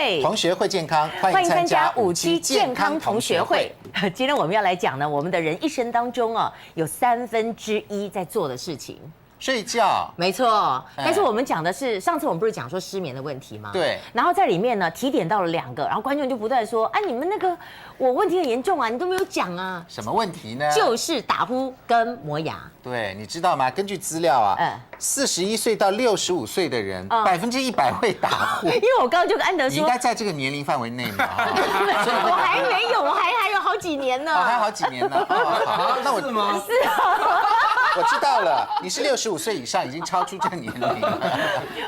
会，同学会健康，欢迎参加57健康同学会。今天我们要来讲呢，我们的人一生当中啊，有1/3在做的事情。睡觉，没错。但是我们讲的是，上次我们不是讲说失眠的问题吗？对。然后在里面呢，提点到了2个，然后观众就不断说：“哎，你们那个我问题很严重啊，你都没有讲啊。”什么问题呢？就是打呼跟磨牙。对，你知道吗？根据资料啊，41岁到65岁的人，100%会打呼。因为我刚刚就跟安德说，你应该在这个年龄范围内嘛。我还没有，我还有好几年呢。还有好几年呢。好，那我是吗？是啊。我知道了，你是65岁以上，已经超出这个年龄了。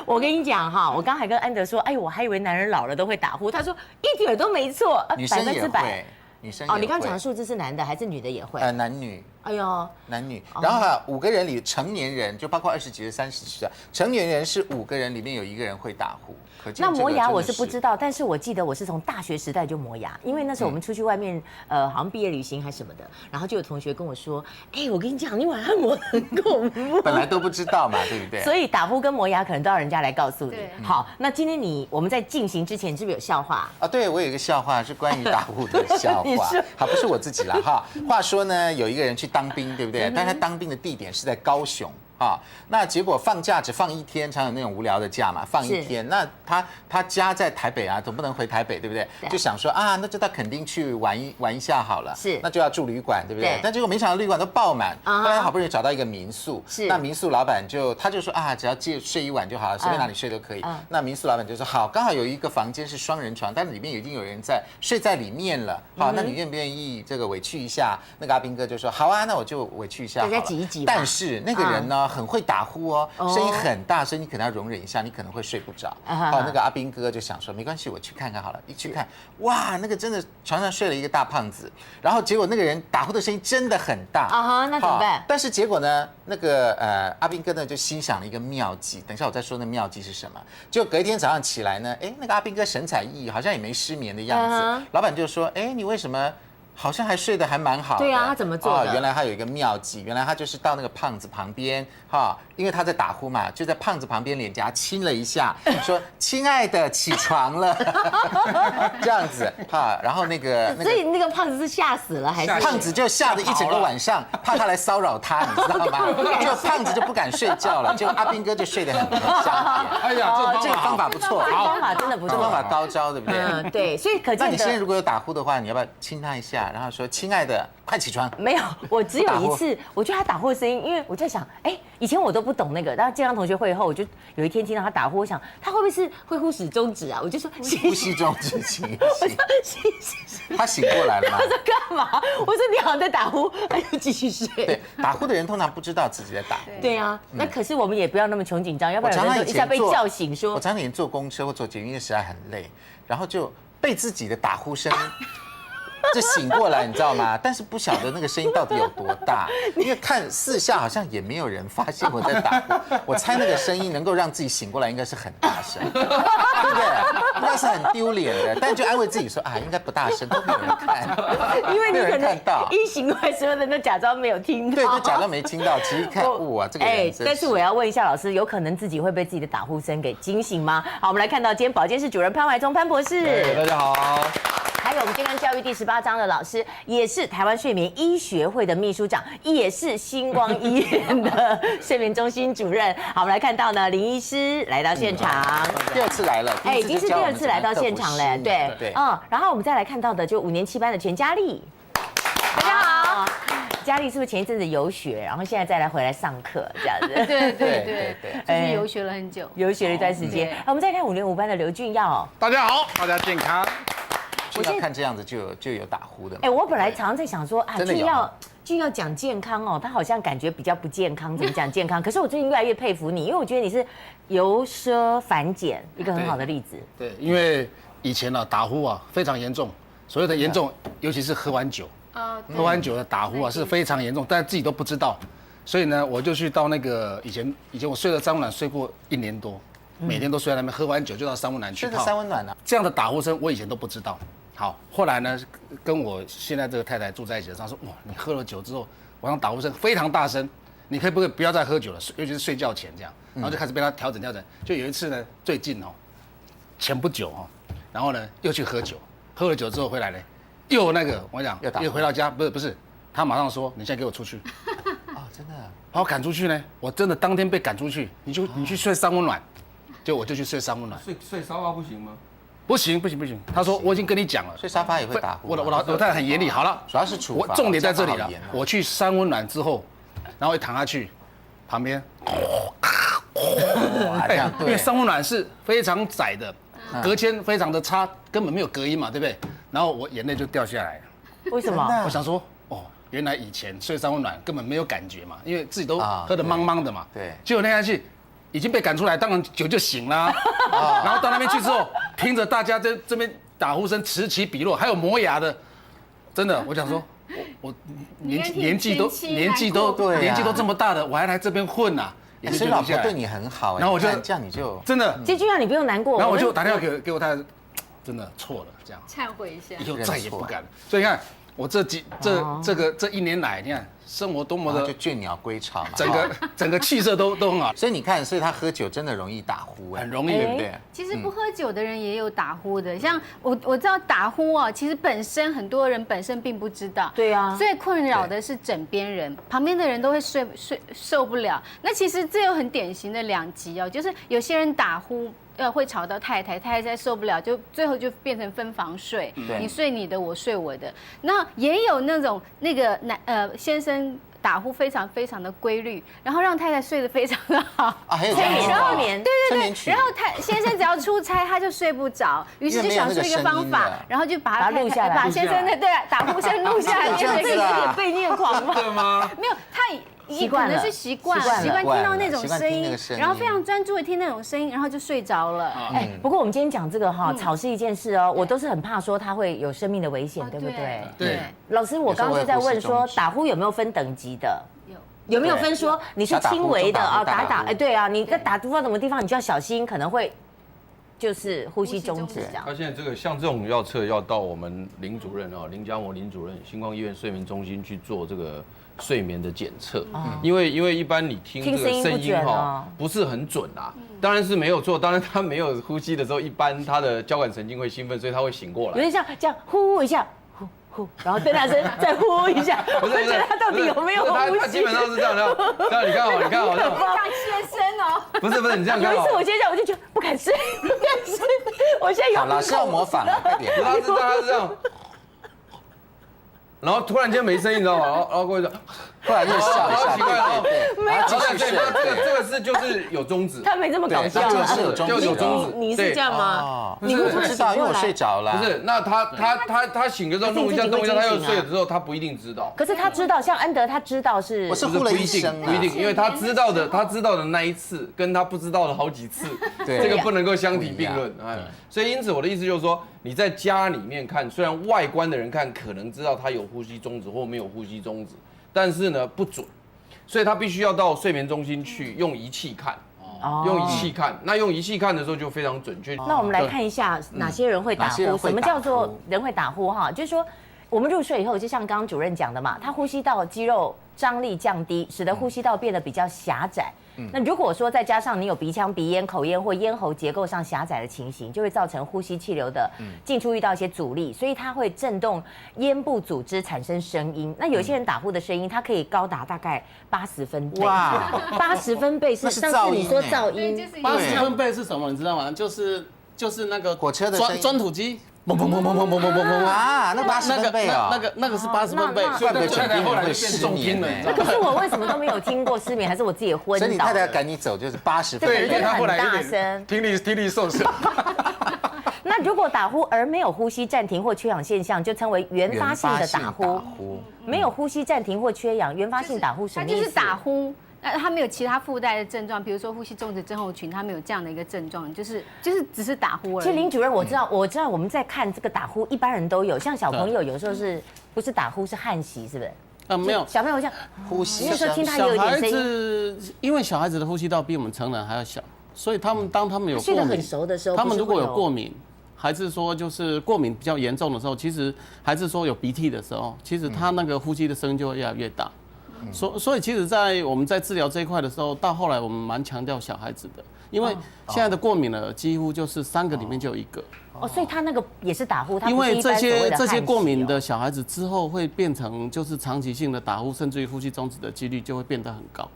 我跟你讲哈，我刚还跟安德说，哎，我还以为男人老了都会打呼，他说一点都没错，女生也会，女生也会。哦，你刚讲的数字是男的还是女的也会？男女。哎呦，男女，然后5个人里成年人就包括20几岁、30几岁，成年人是5个人里面有1个人会打呼。那磨牙我是不知道，但是我记得我是从大学时代就磨牙，因为那时候我们出去外面，好像毕业旅行还什么的，然后就有同学跟我说，哎，我跟你讲，你晚上磨很恐怖。本来都不知道嘛，对不对？所以打呼跟磨牙可能都要人家来告诉你。好，那今天我们在进行之前，是不是有笑话啊？对，我有一个笑话是关于打呼的笑话。好，不是我自己啦哈。话说呢，有一个人去当兵，对不对？但他当兵的地点是在高雄。那结果放假只放1天，常有那种无聊的假嘛，放1天。那他家在台北啊，总不能回台北，对不对？就想说啊，那就到垦丁去玩一下好了。是，那就要住旅馆，对不对？但结果没想到旅馆都爆满，后来好不容易找到一个民宿。是，那民宿老板他就说啊，只要睡1晚就好了，随便哪里睡都可以。那民宿老板就说好，刚好有一个房间是双人床，但是里面已经有人睡在里面了。好，那你愿不愿意这个委屈一下？那个阿兵哥就说好啊，那我就委屈一下好了。大家挤一挤。但是那个人呢？很会打呼哦，声音很大声，你可能要容忍一下，你可能会睡不着。好，那个阿兵哥就想说，没关系，我去看看好了。一去看，哇，那个真的床上睡了一个大胖子，然后结果那个人打呼的声音真的很大。那怎么办？但是结果呢，那个阿兵哥呢就心想了一个妙计，等一下我再说那妙计是什么。就隔一天早上起来呢，哎，那个阿兵哥神采奕奕，好像也没失眠的样子。老板就说，哎，你为什么？好像还睡得还蛮好的。对啊，他怎么做的？原来他有一个妙计，原来他就是到那个胖子旁边，因为他在打呼嘛，就在胖子旁边脸颊亲了一下，说：“亲爱的，起床了。”这样子然后那个，所以那个胖子是吓死了还是？胖子就吓得一整个晚上，怕他来骚扰他，你知道吗？就胖子就不敢睡觉了，就阿兵哥就睡得很香甜。哎呀，这个方法不错，这个方法真的不错，方法高招，对不对？对，所以可见。那你现在如果有打呼的话，你要不要亲他一下？然后说：“亲爱的，快起床。”没有，我只有一次，我觉得他打呼的声音，因为我在想，哎，以前我都不懂那个，然后健康同学会以后，我就有一天听到他打呼，我想他会不会是会呼吸中止啊？我就说呼吸中止，醒。他醒过来了吗？他说干嘛？我说你好像在打呼，他就继续睡。对，打呼的人通常不知道自己在打呼。对啊，那可是我们也不要那么穷紧张，要不然有人一下被叫醒说。我常常以前坐公车或坐捷运的时候很累，然后就被自己的打呼声就醒过来，你知道吗？但是不晓得那个声音到底有多大，因为看4下好像也没有人发现我在打呼。我猜那个声音能够让自己醒过来，应该是很大声，对不对？应该是很丢脸的，但就安慰自己说啊，应该不大声，都没有人看，因为你可能到一醒过来，所有人都假装没有听到，对，就假装没听到。其实看哇，这个人但是我要问一下老师，有可能自己会被自己的打呼声给惊醒吗？好，我们来看到今天保健室主任潘怀忠潘博士，大家好。还有我们健康教育第18章的老师，也是台湾睡眠医学会的秘书长，也是星光医院的睡眠中心主任。好，我们来看到呢，林医师来到现场，第2次来了，已经是第2次来到现场了，对，然后我们再来看到的就5年7班的全佳丽，大家好。佳丽是不是前一阵子游学，然后现在再来回来上课这样子？对，就是游学了很久，游学了一段时间。我们再看5年5班的刘俊耀，大家好，大家健康。我现在看这样子就有打呼的。我本来常常在想说啊，俊耀讲健康哦，他好像感觉比较不健康，怎么讲健康？可是我最近越来越佩服你，因为我觉得你是由奢反俭，一个很好的例子。对，因为以前打呼非常严重，所谓的严重，尤其是喝完酒喝完酒的打呼是非常严重，但自己都不知道。所以呢，我就去到那个以前我睡了三温暖睡过1年多，每天都睡在那边，喝完酒就到三温暖去泡。这是三温暖啊？这样的打呼声我以前都不知道。好，后来呢，跟我现在这个太太住在一起的时候，说哇，你喝了酒之后，晚上打呼声非常大声，你可以不要再喝酒了，尤其是睡觉前这样，然后就开始被他调整。就有一次呢，最近前不久然后呢又去喝酒，喝了酒之后回来呢，又那个我讲又回到家，不是，他马上说你现在给我出去。哦，真的。把我赶出去呢，我真的当天被赶出去，你去睡三温暖，我就去睡三温暖。睡沙发不行吗？不行，他说我已经跟你讲了，睡沙发也会打呼。我太太很严厉。好了，主要是处罚。我重点在这里了。我去三温暖之后，然后一躺下去，旁边，因为三温暖是非常窄的，隔间非常的差，根本没有隔音嘛，对不对？然后我眼泪就掉下来了。为什么？我想说，哦，原来以前睡三温暖根本没有感觉嘛，因为自己都喝得茫茫的嘛。对。结果那下去，已经被赶出来，当然酒就醒啦。然后到那边去之后，听着大家在这边打呼声此起彼落，还有磨牙的，真的，我想说，我年纪都这么大了，我还来这边混啊。所以老婆对你很好，然后我就这样你就真的，这句话你不用难过。然后我就打电话给我太太，真的错了，这样忏悔一下，以后再也不敢了。所以你看。我这一年来，你看生活多么的就倦鸟归巢嘛，整个气色都很好。所以你看，所以他喝酒真的容易打呼，很容易，对不对？其实不喝酒的人也有打呼的，像我知道打呼啊，其实本身很多人本身并不知道。对啊，最困扰的是枕边人，旁边的人都会受不了。那其实这有很典型的两极哦，就是有些人打呼。会吵到太太受不了，就最后就变成分房睡，你睡你的，我睡我的。那也有那种先生打呼非常非常的规律，然后让太太睡得非常的好。啊，还有这样子。催眠，对。然后先生只要出差他就睡不着，于是就想出一个方法，然后就把录下来，把先生的打呼声录下来。这样子啊？被念狂吗？对吗？没有，他。可能是习惯听到那种声音，然后非常专注的听那种声音，然后就睡着了。不过我们今天讲这个哈，草是一件事哦，我都是很怕说它会有生命的危险，对不对？对。老师，我刚刚就在问说，打呼有没有分等级的？有没有分说你是轻微的啊？打，对啊，你在打呼到什么地方，你就要小心，可能会就是呼吸中止这样。他现在这个像这种要测，要到我们林主任林家模林主任，星光医院睡眠中心去做这个。睡眠的检测，因为一般你听这个声音不是很准啊，当然是没有错，当然他没有呼吸的时候，一般他的交感神经会兴奋，所以他会醒过来，有点像这样呼一下，呼，然后更大声再呼一下，我觉得他到底有没有呼吸？他基本上是这样，这样你看好，像先生哦，不是你这样看。有一次我接这样，我就觉得不敢睡，我现在有老师要模仿了，快点，他是这样。然后突然间没声音，你知道吗？然后过一下，突然就笑一下，奇怪了，没有，这个是就是有宗旨，他没这么搞笑，就是有宗旨，你是这样吗？你不知道，因为我睡着了。不是，那他醒了之后弄一下，他又睡了之后，他不一定知道。可是他知道，像安德他知道是，我是呼了一声，不一定，因为他知道的那一次，跟他不知道的好几次，这个不能够相提并论。所以因此我的意思就是说，你在家里面看，虽然外观的人看可能知道他有呼吸中止或没有呼吸中止，但是呢不准，所以他必须要到睡眠中心去用仪器看。用仪器看，那用仪器看的时候就非常准确。那我们来看一下哪些人会打呼，什么叫做人会打呼哈？就是说我们入睡以后，就像刚刚主任讲的嘛，他呼吸道肌肉张力降低，使得呼吸道变得比较狭窄。那如果说再加上你有鼻腔、鼻咽、口咽或咽喉结构上狭窄的情形，就会造成呼吸气流的进出遇到一些阻力，所以它会震动咽部组织，产生声音。那有些人打呼的声音，它可以高达大概80分贝。哇，80分贝是上次你说噪音，80分贝是什么？你知道吗？就是那个火车的钻土机。嘣啊！那80分贝啊，那个是80分贝，怪不得枕边人会失眠了。可是我为什么都没有听过失眠？还是我自己昏倒？所以你太太赶你走就是80分贝，因为他后来大声，听力受损。那如果打呼而没有呼吸暂停或缺氧现象，就称为原发性的打呼。没有呼吸暂停或缺氧，原发性打呼什么意思？它就是打呼。那他没有其他附带的症状，比如说呼吸中止症候群，他没有这样的一个症状，就是只是打呼而已。其实林主任，我知道我们在看这个打呼，一般人都有，像小朋友有时候不是打呼是鼾息，是不是？没有，小朋友这样呼吸，那时候听他有一点声音。因为小孩子的呼吸道比我们成人还要小，所以当他们有过敏，很熟的时候，他们如果有过敏，还是说就是过敏比较严重的时候，其实还是说有鼻涕的时候，其实他那个呼吸的声音就会越来越大。所以其实，我们在治疗这一块的时候，到后来我们蛮强调小孩子的，因为现在的过敏儿几乎就是3个里面就有1个。所以他那个也是打呼，他因为这些过敏的的小孩子之后会变成就是长期性的打呼，甚至于呼吸中止的几率就会变得很高。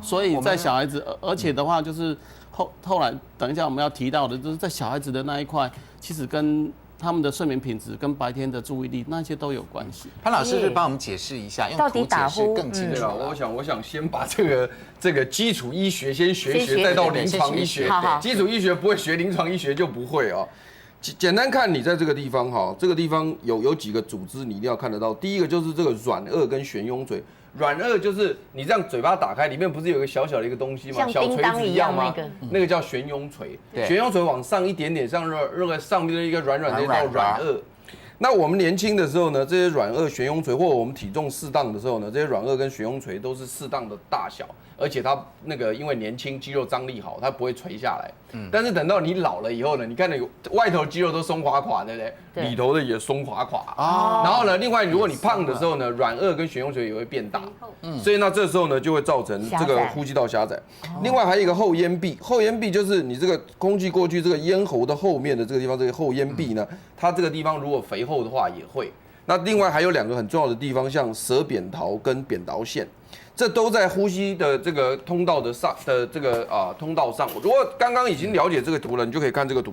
所以在小孩子，而且的话就是后来等一下我们要提到的，就是在小孩子的那一块，其实跟他们的睡眠品质跟白天的注意力那些都有关系。潘老师是帮我们解释一下，用图解释更清楚。我想先把这个基础医学先学一学，再到临床医学。基础医学不会学，临床医学就不会哦。简单看，你在这个地方哈，这个地方有几个组织你一定要看得到。第一个就是这个软腭跟悬雍垂。软腭就是你这样嘴巴打开，里面不是有一个小小的一个东西吗？小锤子一样吗？那个叫悬雍垂。悬雍垂往上一点点，上那个上面的一个软的叫软腭。那我们年轻的时候呢，这些软腭、悬雍垂，或者我们体重适当的时候呢，这些软腭跟悬雍垂都是适当的大小，而且它那个因为年轻肌肉张力好，它不会垂下来。但是等到你老了以后呢，你看那个外头肌肉都松垮垮，对不对？里头的也松垮垮。然后呢，另外如果你胖的时候呢，软腭跟悬雍垂也会变大。所以那这时候呢就会造成这个呼吸道狭窄。另外还有一个后咽壁，后咽壁就是你这个空气过去这个咽喉的后面的这个地方，这个后咽壁呢，它这个地方如果肥厚的话也会。那另外还有2个很重要的地方，像舌扁桃跟扁桃腺。这都在呼吸的这个通道的上的这个通道上。如果刚刚已经了解这个图了，你就可以看这个图。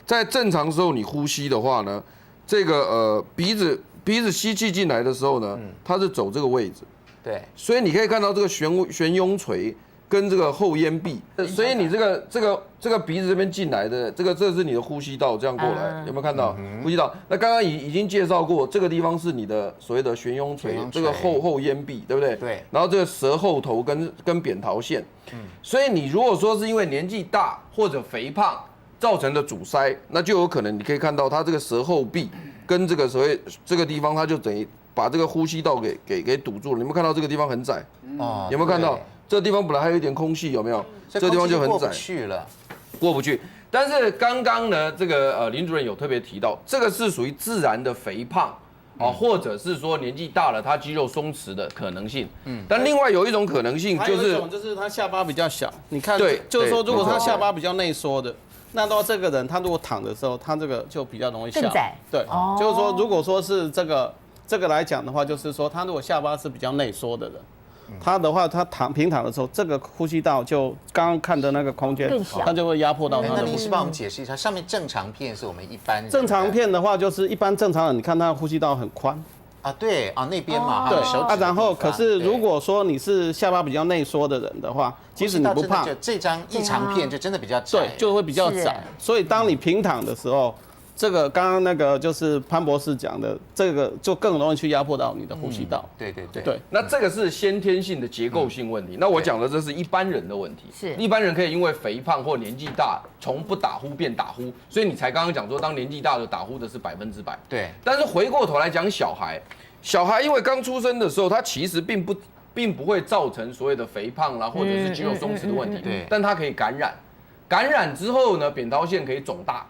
在正常时候你呼吸的话呢，这个鼻子吸气进来的时候呢，它是走这个位置。对，所以你可以看到这个悬雍垂跟这个后咽壁，所以你这个鼻子这边进来的这是你的呼吸道，这样过来有没有看到呼吸道？那刚刚已经介绍过，这个地方是你的所谓的悬雍垂，这个后咽壁，对不对？对。然后这个舌后头跟扁桃腺，所以你如果说是因为年纪大或者肥胖造成的阻塞，那就有可能你可以看到它这个舌后壁跟这个所谓这个地方，它就等于把这个呼吸道给堵住了。你有没有看到这个地方很窄？有没有看到？这个地方本来还有一点空隙，有没有？这个地方就很窄，过不去。但是刚刚呢，这个林主任有特别提到，这个是属于自然的肥胖或者是说年纪大了他肌肉松弛的可能性。但另外有一种可能性就是他下巴比较小，你看，对，就是说如果他下巴比较内缩的。那到这个人，他如果躺的时候，他这个就比较容易下。对，就是说，如果说是这个来讲的话，就是说，他如果下巴是比较内缩的人，他的话，他平躺的时候，这个呼吸道就刚刚看的那个空间更小，他就会压迫到他的。那林医师帮我们解释一下，上面正常片是我们一般人。正常片的话，就是一般正常人，你看他的呼吸道很宽。对那边嘛，对，然后可是如果说你是下巴比较内缩的人的话，即使你不胖，这张异常片就真的比较窄，对，就会比较窄。所以当你平躺的时候，这个刚刚那个就是潘博士讲的，这个就更容易去压迫到你的呼吸道。对。那这个是先天性的结构性问题。那我讲的这是一般人的问题。是一般人可以因为肥胖或年纪大，从不打呼变打呼，所以你才刚刚讲说，当年纪大的打呼的是100%。对。但是回过头来讲，小孩因为刚出生的时候，他其实并不会造成所谓的肥胖啦，或者是肌肉松弛的问题。对。但它可以感染。感染之后呢，扁桃腺可以肿大，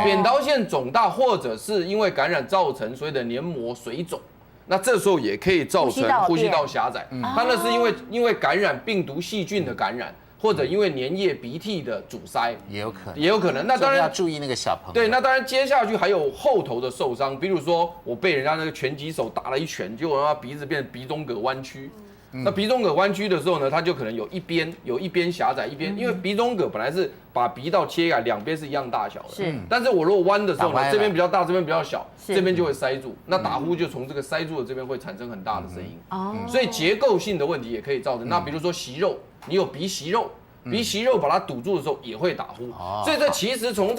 扁桃腺肿大，或者是因为感染造成所谓的黏膜水肿，那这时候也可以造成呼吸道狭窄。它那是因为感染病毒细菌的感染，或者因为粘液鼻涕的阻塞，也有可能。那当然要注意那个小朋友。对，那当然接下去还有后头的受伤，比如说我被人家那个拳击手打了一拳，结果让他鼻子变成鼻中隔弯曲。那鼻中隔弯曲的时候呢，它就可能有一边狭窄，因为鼻中隔本来是把鼻道切开，两边是一样大小的。但是我如果弯的时候呢，这边比较大，这边比较小，这边就会塞住。那打呼就从这个塞住的这边会产生很大的声音。所以结构性的问题也可以造成。那比如说息肉，你有鼻息肉。鼻息肉把它堵住的时候也会打呼，所以这其实从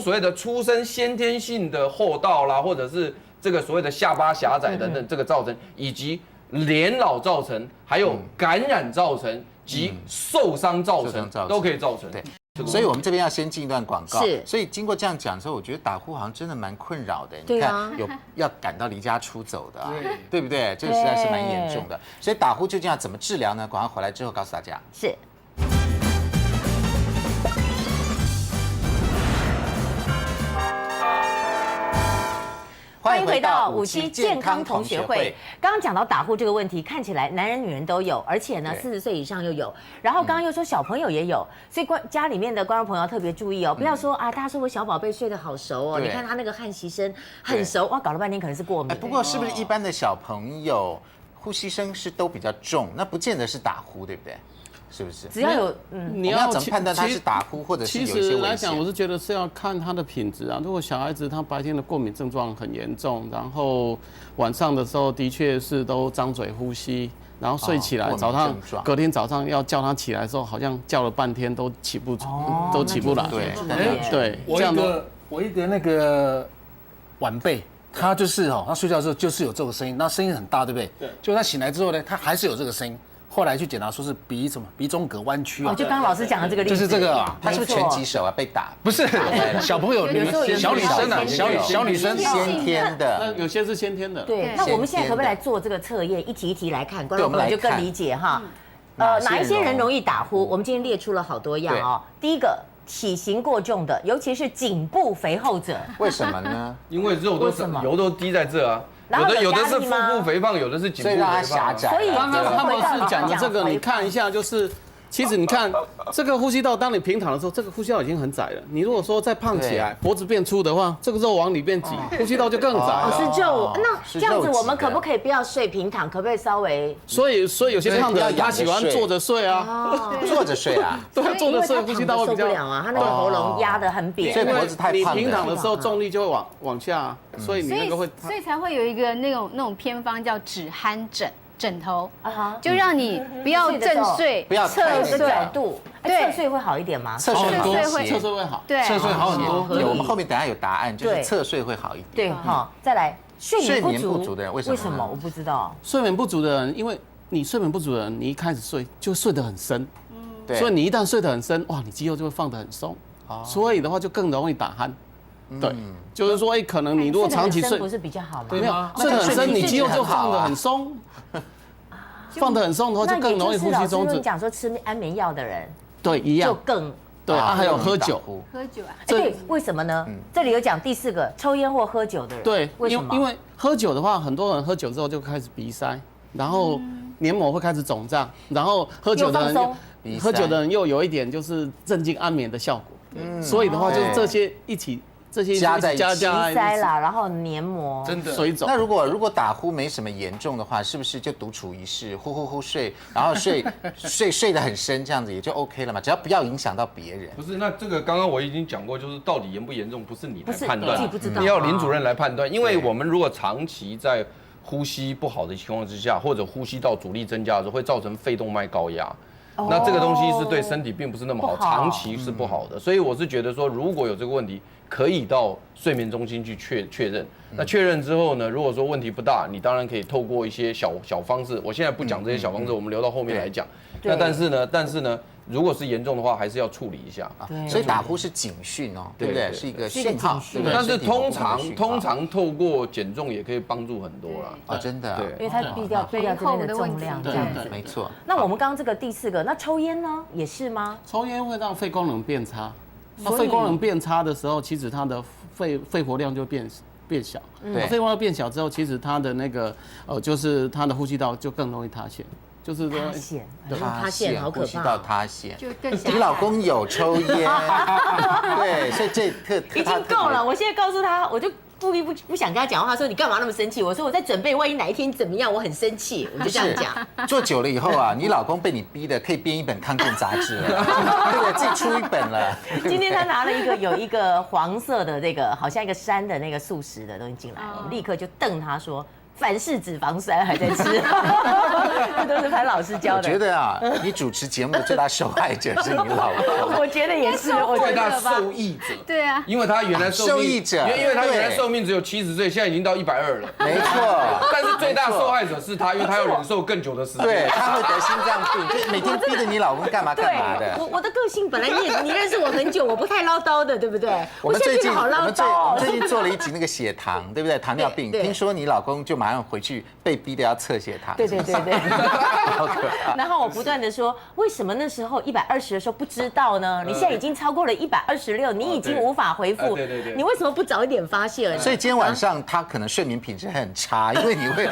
所谓的出生先天性的后道啦，或者是这个所谓的下巴狭窄等等这个造成，以及年老造成，还有感染造成及受伤造成，都可以造成。对，所以我们这边要先进一段广告。是，所以经过这样讲之后，我觉得打呼好像真的蛮困扰的。你看，要赶到离家出走的，对不对？这个实在是蛮严重的。所以打呼究竟要怎么治疗呢？广告回来之后告诉大家。是。欢迎回到57健康同学会。刚刚讲到打呼这个问题，看起来男人女人都有，而且呢40岁以上又有。然后刚刚又说小朋友也有，所以家里面的观众朋友特别注意哦，不要说啊，大家说我小宝贝睡得好熟哦，你看他那个汗息声很熟，哇，搞了半天可能是过敏。不过是不是一般的小朋友呼吸声是都比较重，那不见得是打呼，对不对？是不是？只要有你要怎么判断他是打呼或者是有一些危险？其实来讲，我是觉得是要看他的品质啊。如果小孩子他白天的过敏症状很严重，然后晚上的时候的确是都张嘴呼吸，然后睡起来隔天早上要叫他起来的时候，好像叫了半天都起不来。对，我一个那个晚辈。他就是他睡觉的时候就是有这个声音，那声音很大，对不对？对。就他醒来之后呢，他还是有这个声音。后来去检查说是鼻中隔弯曲啊。就刚刚老师讲的这个例子。就是这个啊，他是不是拳击手啊？被打？不是，小朋友小女生啊，小女生先天的，那有些是先天的。对。那我们现在可不可以来做这个测验，一题一题来看，观众朋友就更理解哈。哪一些人容易打呼？我们今天列出了好多样哦。第一个。体型过重的，尤其是颈部肥厚者，为什么呢？因为肉都是油都滴在这啊，有的是腹部肥胖，有的是颈部肥胖，狭窄。所以刚刚他们是讲的这个，你看一下，就是其实你看这个呼吸道，当你平躺的时候，这个呼吸道已经很窄了。你如果说再胖起来，脖子变粗的话，这个肉往里面挤，呼吸道就更窄。是肉，那这样子我们可不可以不要睡平躺？可不可以稍微？所以有些胖的人他喜欢坐着睡啊，坐着睡啊，对，坐着睡呼吸道会比较受不了啊，他那个喉咙压得很扁，所以脖子太胖。你平躺的时候重力就会往下，所以你那个会，所以才会有一个那种偏方叫止鼾枕头，就让你不要正睡，不要侧睡角度，侧睡会好一点吗？侧睡会好，对，侧睡好很多。我们后面等下有答案，就是侧睡会好一点。对，好，再来睡眠不足的人为什么？我不知道。睡眠不足的人，因为你睡眠不足的人，你一开始睡就睡得很深，对，所以你一旦睡得很深，哇，你肌肉就会放得很松，所以的话就更容易打鼾。对，就是说，可能你如果长期睡，不是比较好吗？没有，睡得很深，你肌肉就放得很松。放得很松的话，就更容易呼吸中止。讲说吃安眠药的人，对，一样就更对啊，还有喝酒啊，对，为什么呢？这里有讲第4个，抽烟或喝酒的人，对，为什么？因为喝酒的话，很多人喝酒之后就开始鼻塞，然后黏膜会开始肿胀，然后喝酒的人又有一点就是镇静安眠的效果，所以的话就是这些一起。这些加在一起，鼻塞啦，然后黏膜真的水肿。那如果打呼没什么严重的话，是不是就独处一室，呼睡，然后睡得很深，这样子也就 OK 了嘛？只要不要影响到别人。不是，那这个刚刚我已经讲过，就是到底严不严重，不是你来判断，你要林主任来判断。因为我们如果长期在呼吸不好的情况之下，或者呼吸道阻力增加的时候，会造成肺动脉高压。那这个东西是对身体并不是那么好，长期是不好的。所以我是觉得说，如果有这个问题，可以到睡眠中心去确认。那确认之后呢，如果说问题不大，你当然可以透过一些小方式。我现在不讲这些小方式，我们留到后面来讲。那但是呢，如果是严重的话，还是要处理一下。所以打呼是警讯哦，对不对？是一个信号。但是通常透过减重也可以帮助很多啦。啊，真的。对，因为它避掉这边的重量，这样子。没错。那我们刚刚这个第4个，那抽烟呢，也是吗？抽烟会让肺功能变差。那肺功能变差的时候，其实它的肺活量就变小。对，肺活量变小之后，其实它的那个就是它的呼吸道就更容易塌陷。就是说塌陷，好可怕，呼吸道塌陷。就更你老公有抽烟，对，所以这已经够了。我现在告诉他，我就故意不想跟他讲话，说你干嘛那么生气？我说我在准备，万一哪一天怎么样，我很生气，我就这样讲。做久了以后啊，你老公被你逼的可以编一本康健杂志了，对不对？自己出一本了。今天他拿了有一个黄色的这个，好像一个山的那个素食的东西进来，我们立刻就瞪他说。凡是脂肪酸还在吃，这都是潘老师教的。我觉得啊，你主持节目的最大受害者是你老公。我觉得也是，我最大受益者。对啊，因为他原来受益者，因为他原来寿命只有70岁，现在已经到120了。没错。但是最大受害者是他，因为他要忍受更久的时间。对，他会得心脏病，就每天逼着你老公干嘛的。我的个性本来你认识我很久，我不太唠叨的，对不对？我们最近好唠叨。最近做了一集那个血糖，对不对？糖尿病，听说你老公就马马上回去被逼的要侧写他。对对对对。好可怕。然后我不断的说，为什么那时候120的时候不知道呢？你现在已经超过了126，你已经无法回复。对对对。你为什么不早一点发现？所以今天晚上他可能睡眠品质很差，因为你会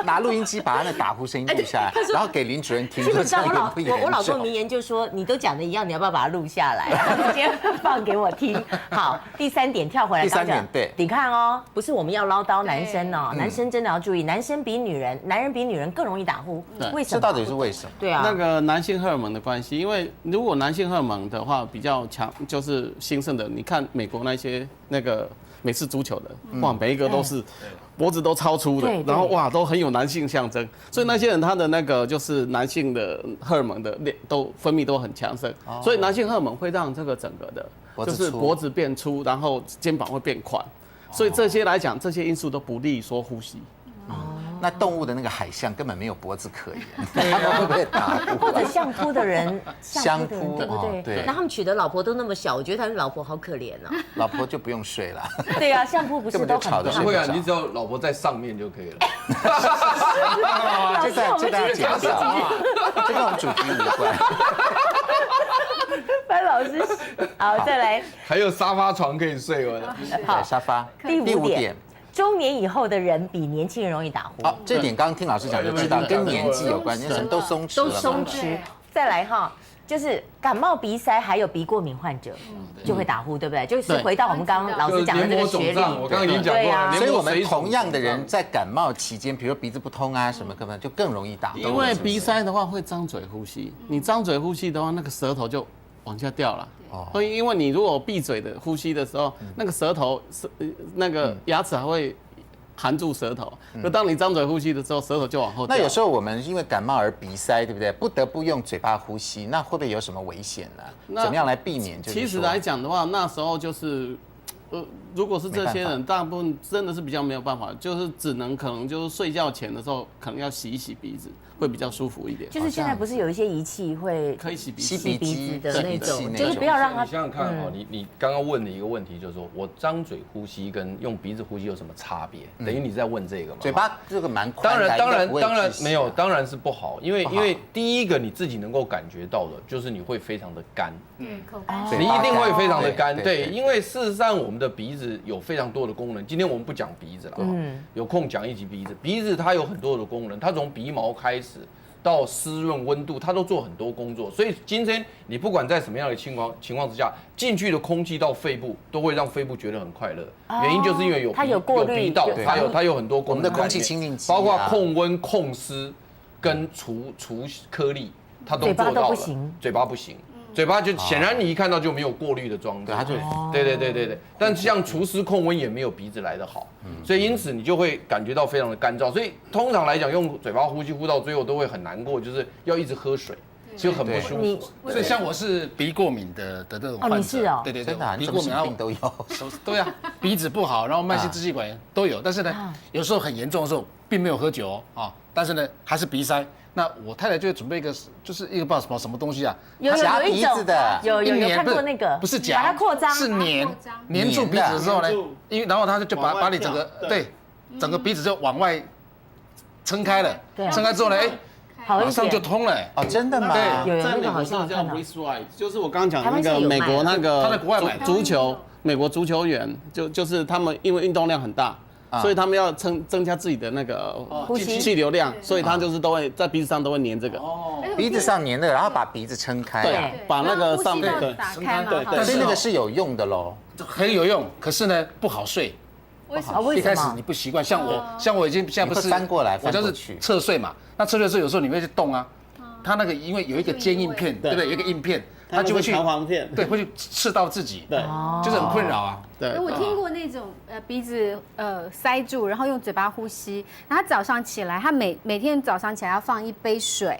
拿录音机把他的打呼声音录下来，然后给林主任听。基本上我老公名言就说，你都讲的一样，你要不要把它录下来，直接放给我听？好，第3点跳回来。第3点对，你看哦，不是我们要唠叨男生哦，男生真的要注意，男人比女人更容易打呼，为什么？这到底是为什么？对啊，那个男性荷尔蒙的关系，因为如果男性荷尔蒙的话比较强，就是兴盛的。你看美国那些那个美式足球的，哇，每一个都是脖子都超粗的，然后哇都很有男性象征，所以那些人他的那个就是男性的荷尔蒙的都分泌都很强盛，所以男性荷尔蒙会让这个整个的就是脖子变粗，然后肩膀会变宽，所以这些来讲，这些因素都不利于说呼吸。那动物的那个海象根本没有脖子可言，他们会不会打呼？或者相扑的人，相扑对不对？对。那他们娶的老婆都那么小，我觉得他们老婆好可怜啊。老婆就不用睡了。对啊，相扑不是都很不会啊，你只要老婆在上面就可以了。这大家讲掉啊，这跟我们主题无关。班老师，好，再来。还有沙发床可以睡哦。好，沙发。第5点。中年以后的人比年轻人容易打呼。好，这点刚刚听老师讲就知道，跟年纪有关，因为什么都松弛了。都松弛。再来哈，就是感冒、鼻塞还有鼻过敏患者就会打呼，对不对？就是回到我们刚刚老师讲的那个学历，我刚刚已经讲过了。所以我们同样的人在感冒期间，比如鼻子不通啊什么，根本就更容易打呼。因为鼻塞的话会张嘴呼吸，你张嘴呼吸的话，那个舌头就往下掉了。所以，因为你如果闭嘴的呼吸的时候，那个舌头那个牙齿还会含住舌头。那当你张嘴呼吸的时候，舌头就往后掉。那有时候我们因为感冒而鼻塞，对不对？不得不用嘴巴呼吸，那会不会有什么危险呢？怎么样来避免？其实来讲的话，那时候就是。如果是这些人，大部分真的是比较没有办法，就是可能就是睡觉前的时候，可能要洗一洗鼻子，会比较舒服一点。就是现在不是有一些仪器会可以洗鼻子的那种，就是不要让它。你想想看哦，你刚刚问的一个问题就是说我张嘴呼吸跟用鼻子呼吸有什么差别？等于你在问这个嘛？嘴巴这个蛮宽的，当然没有，当然是不好，因为第一个你自己能够感觉到的就是你会非常的干，口干，你一定会非常的干，对，因为事实上我们的鼻子有非常多的功能。今天我们不讲鼻子了，有空讲一集鼻子。鼻子它有很多的功能，它从鼻毛开始到湿润、温度，它都做很多工作。所以今天你不管在什么样的情况之下，进去的空气到肺部都会让肺部觉得很快乐。原因就是因为有鼻道，它有很多功能。我们的空气清净机，包括控温、控湿跟除颗粒，它都做到了。嘴巴都不行，嘴巴不行。嘴巴就显然你一看到就没有过滤的装置，对，但像除湿控温也没有鼻子来得好，所以因此你就会感觉到非常的干燥，所以通常来讲用嘴巴呼吸呼到最后都会很难过，就是要一直喝水，就很不舒服。所以像我是鼻过敏的这种患者，你是哦，对，鼻过敏病都有，对啊，鼻子不好，然后慢性支气管都有，但是呢，有时候很严重的时候并没有喝酒啊，但是呢还是鼻塞。那我太太就会准备一个，就是一个不知道什么东西啊，夹鼻子的，有看过那个，不是夹，把它扩张，是粘住鼻子之后呢，然后他就把你整个鼻子就往外撑开了，撑开之后呢，马上就通了。哦，真的吗？对，在美国叫 Breathe， 就是我刚刚讲的那个美国那个，他在国外买美国足球员就是他们因为运动量很大。所以他们要增加自己的那个气流量，所以他就是都会在鼻子上都会粘这个，鼻子上粘的，然后把鼻子撑开，对，把那个上面对，所以那个是有用的喽，很有用，可是呢不好睡。为什么？一开始你不习惯，像我已经现在不是翻过来，我就是侧睡嘛，那侧睡的时候有时候你会去动啊，它那个因为有一个坚硬片，对不对？有一个硬片。他就会去弹簧片，对，会去刺到自己，对，就是很困扰啊。对，我听过那种鼻子塞住，然后用嘴巴呼吸，然后他早上起来，他每天早上起来要放一杯水，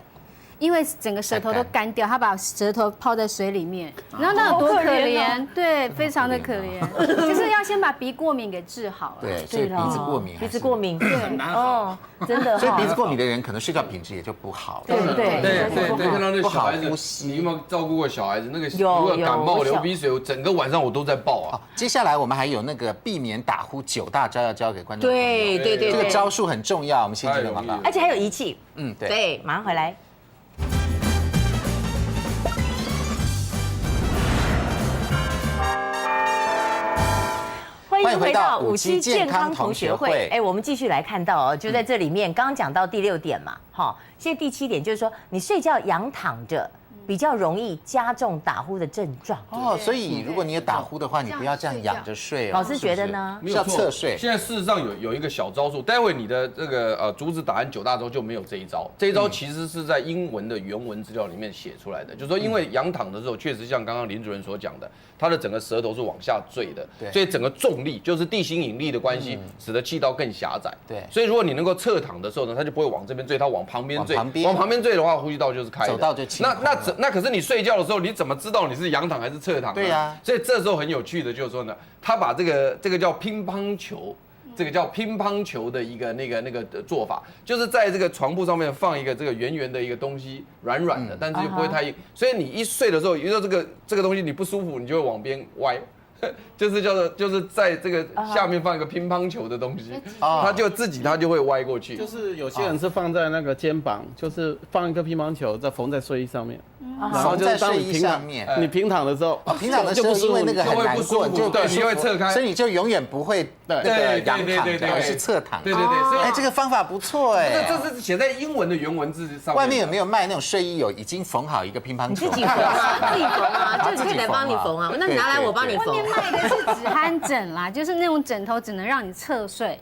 因为整个舌头都干掉，他把舌头泡在水里面，然后那有多可怜？对，非常的可怜，就是要先把鼻过敏给治好。对，所以鼻子过敏，鼻子过敏，很难好。真的。所以鼻子过敏的人可能睡觉品质也就不好。对，看到那个小孩子，你有没有照顾过小孩子？那个如果感冒流鼻水，整个晚上我都在抱啊。接下来我们还有那个避免打呼9大招要教给观众朋友。对，这个招数很重要，我们先进入广告，而且还有仪器。对，马上回来。欢迎回到57健康同学会。我们继续来看到就在这里面，刚刚讲到第6点嘛，现在第7点就是说，你睡觉仰躺着，比较容易加重打呼的症状。所以如果你有打呼的话，你不要这样仰着睡。老师觉得呢？是要侧睡。现在事实上有一个小招数，待会你的这个竹子打完9大招就没有这一招。这一招其实是在英文的原文资料里面写出来的，就是说因为仰躺的时候，确实像刚刚林主任所讲的，他的整个舌头是往下坠的，所以整个重力就是地心引力的关系，使得气道更狭窄。对，所以如果你能够侧躺的时候呢，它就不会往这边坠，它往旁边坠。往旁边坠的话，呼吸道就是开的，走道就清。那可是你睡觉的时候，你怎么知道你是仰躺还是侧躺？对呀。所以这时候很有趣的就是说呢，他把这个叫乒乓球。这个叫乒乓球的一个那个做法，就是在这个床铺上面放一个这个圆圆的一个东西，软软的，但是又不会太硬。所以你一睡的时候，遇到这个东西你不舒服，你就会往边歪。就是在这个下面放一个乒乓球的东西，它就会歪过去。就是有些人是放在那个肩膀，就是放一个乒乓球再缝在睡衣上面，然后就是当你平躺的时候，平躺的时候因为那个很难过，就对，你会侧开，所以你就永远不会那个仰躺，而是侧躺。对，这个方法不错哎。这是写在英文的原文字上面。外面有没有卖那种睡衣已经缝好一个乒乓球？你自己缝啊，就可以来帮你缝啊。那你拿来我帮你缝。卖的是止鼾枕啦，就是那种枕头只能让你侧睡，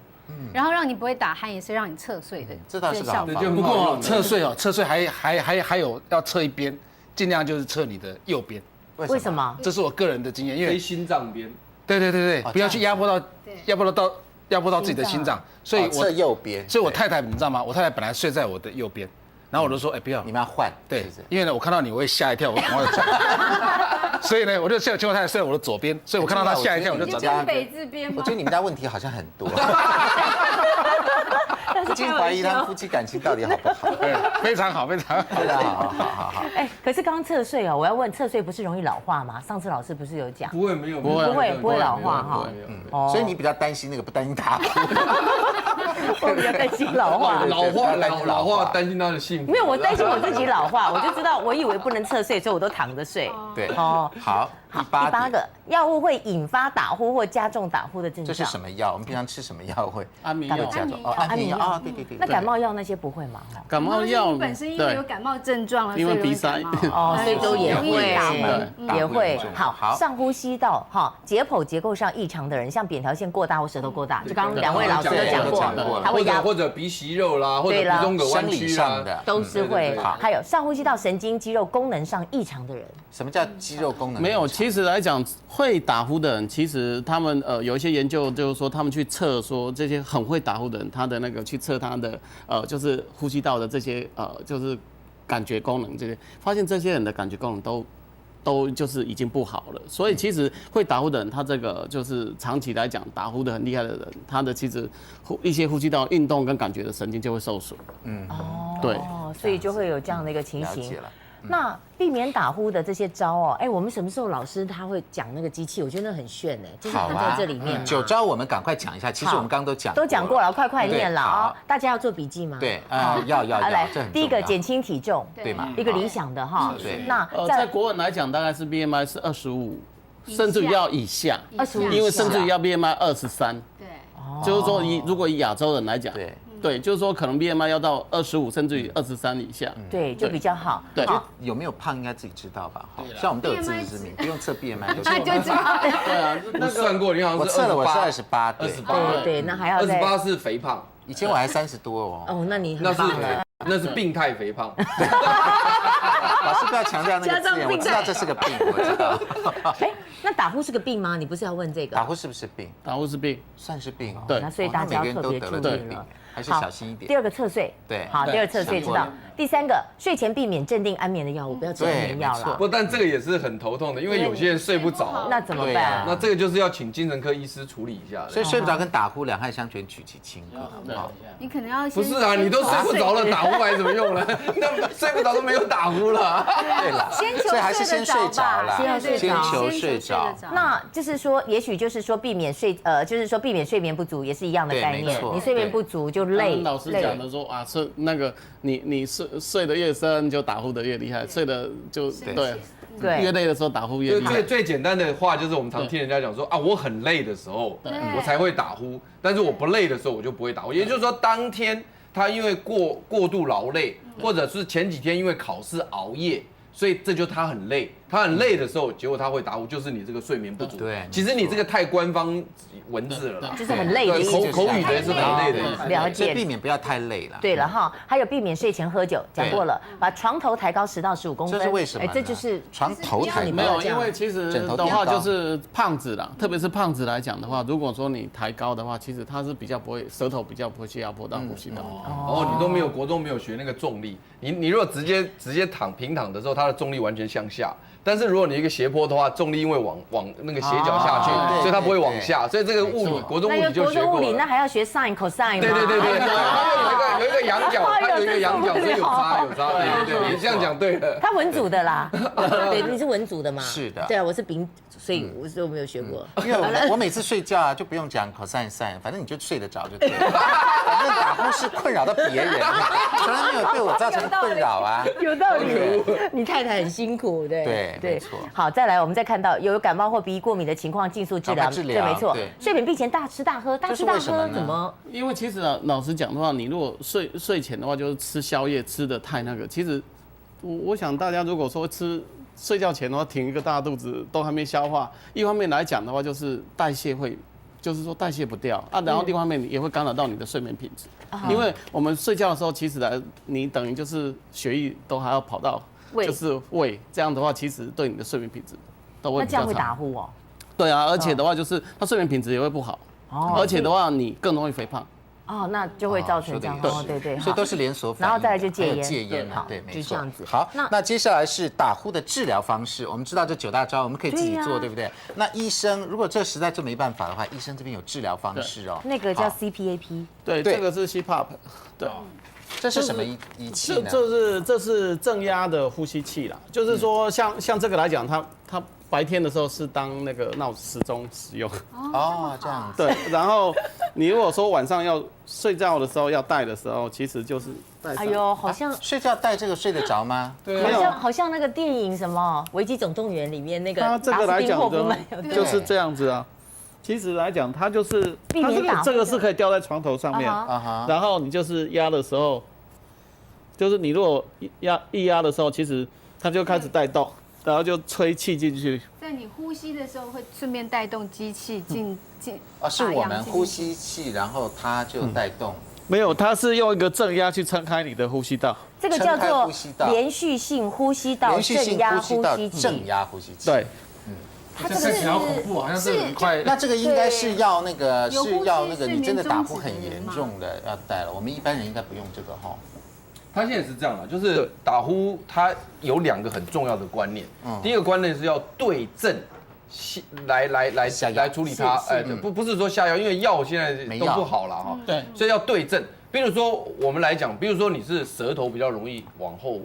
然后让你不会打鼾，也是让你侧睡的。这倒是好方法。不过侧睡还有要侧一边，尽量就是侧你的右边。为什么？这是我个人的经验，因为心脏边。对，不要去压迫到自己的心脏，所以我侧右边。所以我太太你知道吗？我太太本来睡在我的右边。然后我就说，不要，你们要换。对，因为呢，我看到你我会吓一跳，我赶快转。所以呢，我就结果太太睡在我的左边，所以我看到她吓一跳，我就转到北这边。我觉得你们家问题好像很多。已经怀疑他们夫妻感情到底好不好？对，非常好，非常好。可是刚刚侧睡我要问，侧睡不是容易老化吗？上次老师不是有讲？不会，不会老化哈。所以你比较担心那个，不担心打呼。我比较担心老化。老化担心他的幸福。没有，我担心我自己老化，我就知道，我以为不能侧睡，所以我都躺着睡。对，好。第8个药物会引发打呼或加重打呼的症状。这是什么药？我们平常吃什么药会？安眠药。安眠药对。那感冒药那些不会吗？感冒药本身因为有感冒症状了，因为鼻塞所以都也会。好，上呼吸道解剖结构上异常的人，像扁桃腺过大或舌头过大，就刚刚2位老师都讲过，他会或者鼻息肉啦，或者鼻中隔弯曲啦，都是会。还有上呼吸道神经肌肉功能上异常的人。什么叫肌肉功能？没有，其实来讲，会打呼的人，其实他们有一些研究，就是说他们去测说这些很会打呼的人，他的那个去测他的就是呼吸道的这些就是感觉功能这些，发现这些人的感觉功能都就是已经不好了。所以其实会打呼的人，他这个就是长期来讲打呼的很厉害的人，他的其实一些呼吸道运动跟感觉的神经就会受损。对，所以就会有这样的一个情形。那避免打呼的这些招我们什么时候老师他会讲那个机器？我觉得那很炫就是含在这里面。9招我们赶快讲一下，其实我们刚刚都讲过了，快念了大家要做笔记吗？对，要。来，第一个减轻体重，对吗？一个理想的对。那在国文来讲，大概是 BMI 是25，甚至于要以下，25，因为甚至于要 BMI 23。对，就是说如果以亚洲人来讲，对，就是说可能 BMI 要到25，甚至于23以下，对，就比较好。对，有没有胖应该自己知道吧？像我们都有自知之明，不用测 BMI 就知道。对啊，我算过，你好像是我测了，我是28，对，那还要28是肥胖。以前我还30多哦。哦，那你那是很棒了。那是病态肥胖。老师不要强调那个字眼，我知道这是个病，我知道。哎，那打呼是个病吗？你不是要问这个？打呼是不是病？打呼是病，算是病哦。对那所以大家要特别注意了。还是小心一点。第二个侧睡，对，好，第二侧睡知道。第三个，睡前避免镇定安眠的药物，不要吃安眠药啦。不，但这个也是很头痛的，因为有些人睡不着，那怎么办？那这个就是要请精神科医师处理一下的。所以睡不着跟打呼两害相权取其轻，好。你可能要不是啊，你都睡不着了，打呼还怎么用呢？那睡不着都没有打呼了。对了，所以还是先睡着啦，先求睡着。那就是说，也许就是说避免就是说避免睡眠不足也是一样的概念。你睡眠不足就累。老师讲的说啊，是那个你睡得越深，就打呼的越厉害，睡得就对。越累的时候打呼越厉害。最简单的话就是我们常听人家讲说啊，我很累的时候我才会打呼，但是我不累的时候我就不会打呼。也就是说，当天他因为过度劳累，或者是前几天因为考试熬夜，所以这就他很累。他很累的时候，结果他会打呼，就是你这个睡眠不足。对，其实你这个太官方文字了，就是很累的意思。口语的是很累的意思。了解，避免不要太累了。对了哈，还有避免睡前喝酒，讲过了，把床头抬高10到15公分。这是为什么？这就是床头抬高。没有，因为其实的话就是胖子啦，特别是胖子来讲的话，如果说你抬高的话，其实它是比较不会，舌头比较不会去压迫到呼吸道。哦，你都没有国中没有学那个重力，你如果直接平躺的时候，它的重力完全向下。但是如果你一个斜坡的话，重力因为往那个斜角下去，所以它不会往下，所以这个物理国中物理就学过了。那还要学 sin cosine 吗？对，它有一个仰角，它有一个仰角，所以有差。对，你这样讲对了。他文组的啦，对，你是文组的嘛？是的。对啊，我是丙，所以我没有学过。因为我每次睡觉啊，就不用讲 cosine sin，反正你就睡得着就对了。反正打呼是困扰到别人，从来没有对我造成困扰啊。有道理，你太太很辛苦，对。对，没错。好，再来，我们再看到有感冒或鼻过敏的情况，尽速治疗。对，没错。睡眠必前大吃大喝，怎么？因为其实老实讲的话，你如果睡前的话，就是吃宵夜吃的太那个。其实我想大家如果说睡觉前的话，挺一个大肚子都还没消化，一方面来讲的话，就是代谢会。就是说代谢不掉啊，然后另外一方面也会干扰到你的睡眠品质，因为我们睡觉的时候，其实你等于就是血液都还要跑到就是胃，这样的话其实对你的睡眠品质都会比较差。那这样会打呼哦？对啊，而且的话就是它睡眠品质也会不好，而且的话你更容易肥胖。哦，那就会造成这样。对，所以都是连锁反应。然后再来就戒烟，戒烟，好，对，没错，就这样子。好，那接下来是打呼的治疗方式。我们知道这9大招，我们可以自己做，对不对？那医生如果这实在就没办法的话，医生这边有治疗方式哦。那个叫 CPAP， 对，这个是 CPAP， 对。这是什么仪器呢？这是正压的呼吸器啦，就是说像这个来讲，它白天的时候是当那个闹时钟使用。哦，这样子。对，然后你如果说晚上要睡觉的时候要戴的时候，其实就是戴上。哎呦，好像睡觉戴这个睡得着吗？对，好像那个电影什么《危机总动员》里面那个。它这个来讲就是这样子啊。其实来讲，它就是这个是可以吊在床头上面，然后你就是压的时候，就是你如果一压的时候，其实它就开始带动，然后就吹气进去。在你呼吸的时候，会顺便带动机器进。是我们呼吸器，然后它就带动。没有，它是用一个正压去撑开你的呼吸道。这个叫做连续性呼吸道正压呼吸器。正压呼吸器。对。它这个看起来好恐怖，好像是很快。那这个应该是要那个你真的打呼很严重的要戴了，我们一般人应该不用这个哈。他现在是这样的，就是打呼，它有2个很重要的观念。第一个观念是要对症来处理它，不是说下药，因为药现在都不好了哈。对，所以要对症。比如说我们来讲，比如说你是舌头比较容易往后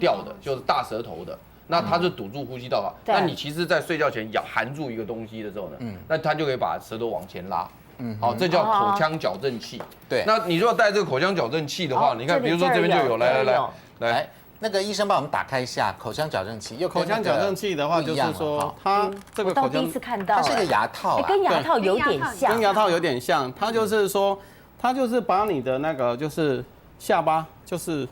掉的，就是大舌头的。那它就堵住呼吸道了。那你其实，在睡觉前含住一个东西的时候呢，那它就可以把舌头往前拉。好，这叫口腔矫正器。对。那你如果带这个口腔矫正器的话，你看，比如说这边就有，来，那个医生帮我们打开一下口腔矫正器。口腔矫正器的话，就是说它这个口腔，第一次看到，它是一个牙套，跟牙套有点像，跟牙套有点像。它就是说，它就是把你的那个就是下巴，就是